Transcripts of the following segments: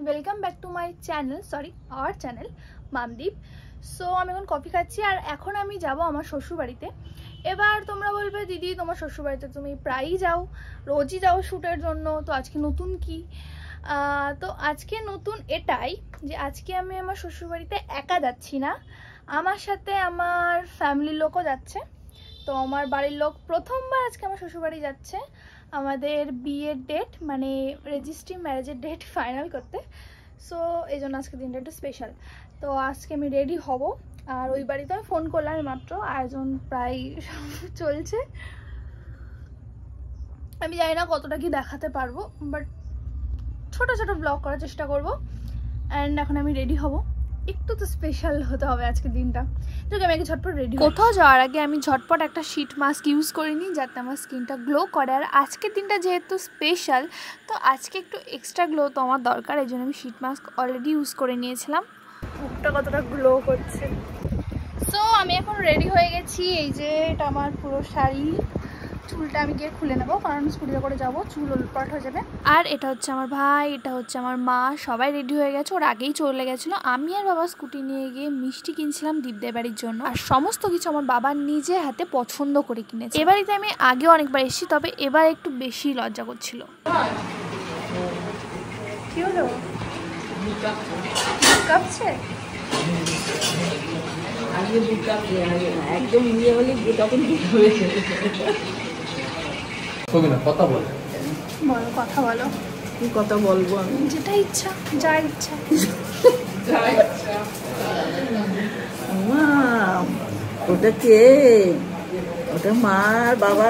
Welcome back to my channel, our channel Mamdeep. So আমি এখন coffee খাচ্ছি আর এখন আমি যাব আমার শ্বশুরবাড়িতে। এবার তোমরা বলবে দিদি তোমার শ্বশুরবাড়িতে তুমি প্রায়ই যাও, রোজই যাও শ্যুটের জন্য, তো আজকে নতুন কি? তো আজকে নতুন এটাই যে আজকে আমি আমার শ্বশুরবাড়িতে একা যাচ্ছি না, আমার সাথে আমার ফ্যামিলির লোকও যাচ্ছে। তো আমার বাড়ির লোক প্রথমবার আজকে আমার শ্বশুরবাড়ি যাচ্ছে আমাদের বিয়ের ডেট মানে রেজিস্ট্রি ম্যারেজের ডেট ফাইনাল করতে। সো এই জন্য আজকে দিনটা একটু স্পেশাল। তো আজকে আমি রেডি হব আর ওই বাড়িতে আমি ফোন করলাম মাত্র, আয়োজন প্রায় চলছে। আমি জানি না কতটা কি দেখাতে পারবো, বাট ছোট ছোট ব্লগ করার চেষ্টা করব। অ্যান্ড এখন আমি রেডি হব, একটু তো স্পেশাল হতে হবে আজকে দিনটা। তো আমি আগে ঝটপট রেডি। কোথাও যাওয়ার আগে আমি ঝটপট একটা শীট মাস্ক ইউজ করে নিই যাতে আমার স্কিনটা গ্লো করে। আর আজকের দিনটা যেহেতু স্পেশাল, তো আজকে একটু এক্সট্রা গ্লো তো আমার দরকার, এই জন্য আমি শীট মাস্ক অলরেডি ইউজ করে নিয়েছিলাম। মুখটা কতটা গ্লো করছে। সো আমি এখন রেডি হয়ে গেছি। এই যে এটা আমার পুরো শাড়ি, চুলটা আমি গিয়ে খুলে নেবো কারণ স্কুটিতে করে যাবো, চুল উলটপাট হয়ে যাবে। আর এটা হচ্ছে আমার ভাই, এটা হচ্ছে আমার মা, সবাই রেডি হয়ে গেছে, ওর আগেই চলে গেছিলো। আমি আর বাবা স্কুটি নিয়ে গিয়ে মিষ্টি কিনছিলাম দীপদের বাড়ির জন্য, আর সমস্ত কিছু আমার বাবা নিজে হাতে পছন্দ করে কিনেছে। এ বাড়িতে আমি আগেও অনেকবার এসেছি, তবে এবার একটু বেশি লজ্জা করছিল। কি হলো? কাঁপছে? একদম ইয়ে হলে তখন কথা বলো, কথা বলো। কি কথা বলবো আমি? যেটা ইচ্ছা, যা ইচ্ছা। ওটা কে? ওটা মা আর বাবা।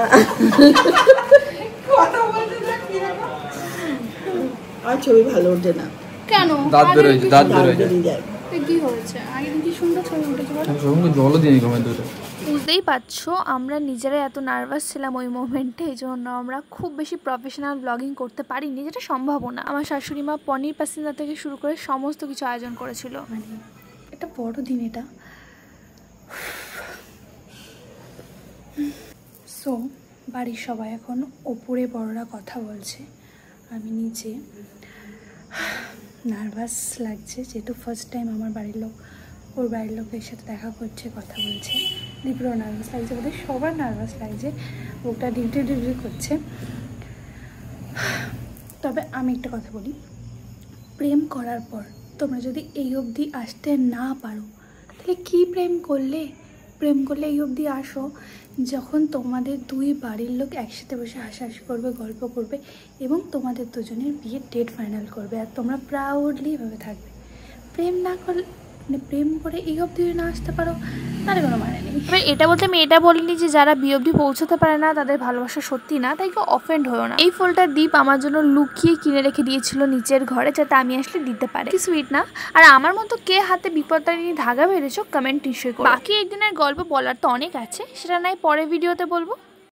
আর ছবি ভালো ওঠে না। কেন? দাঁত বেরোয়, দাঁত বেরোয় যায়। কি হয়েছে? আগে কি সুন্দর ছবি উঠেছে বলো। সঙ্গে জলও দিয়ে কমে দুটো। বুঝতেই পারছো আমরা নিজেরাই এত নার্ভাস ছিলাম ওই মোমেন্টে, এই জন্য আমরা খুব বেশি প্রফেশনাল ব্লগিং করতে পারিনি, যেটা সম্ভব না। আমার শাশুড়ি মা পনির প্যাসেঞ্জার থেকে শুরু করে সমস্ত কিছু আয়োজন করেছিল। মানে এটা বড় দিন এটা। সো বাড়ির সবাই এখন ওপরে বড়রা কথা বলছে, আমি নিচে। নার্ভাস লাগছে যেহেতু ফার্স্ট টাইম আমার বাড়ির লোক ওর বাড়ির লোকের সাথে দেখা করছে, কথা বলছে। দীপরও নার্ভাস লাগছে, বোধ হয় সবার নার্ভাস লাগছে, ওটা ডিউটি করছে। তবে আমি একটা কথা বলি, প্রেম করার পর তোমরা যদি এই অবধি আসতে না পারো তাহলে কি প্রেম করলে? প্রেম করলে এই অবধি আসো যখন তোমাদের দুই বাড়ির লোক একসাথে বসে হাসাহাসি করবে, গল্প করবে এবং তোমাদের দুজনের বিয়ের ডেট ফাইনাল করবে, আর তোমরা প্রাউডলি এভাবে থাকবে। প্রেম না করলে মানে প্রেম করে এই অবধি না আসতে পারো তাহলে কোনো মানে নেই। এবার এটা বলতে আমি এটা বলিনি যে যারা বিয়ে অবধি পৌঁছাতে পারে না তাদের ভালোবাসা সত্যি না, তাই কেউ অফেন্ড হয়েও না। এই ফুলটা দীপ আমার জন্য লুকিয়ে কিনে রেখে দিয়েছিল নিচের ঘরে, যাতে আমি আসলে দিতে পারি। কি সুইট না? আর আমার মতো কে হাতে বিপদতারিণী ধাগা বেড়েছো কমেন্ট নিশ্চয়ই করো। বাকি একদিনের গল্প বলার তো অনেক আছে, সেটা নাই পরে ভিডিওতে বলবো।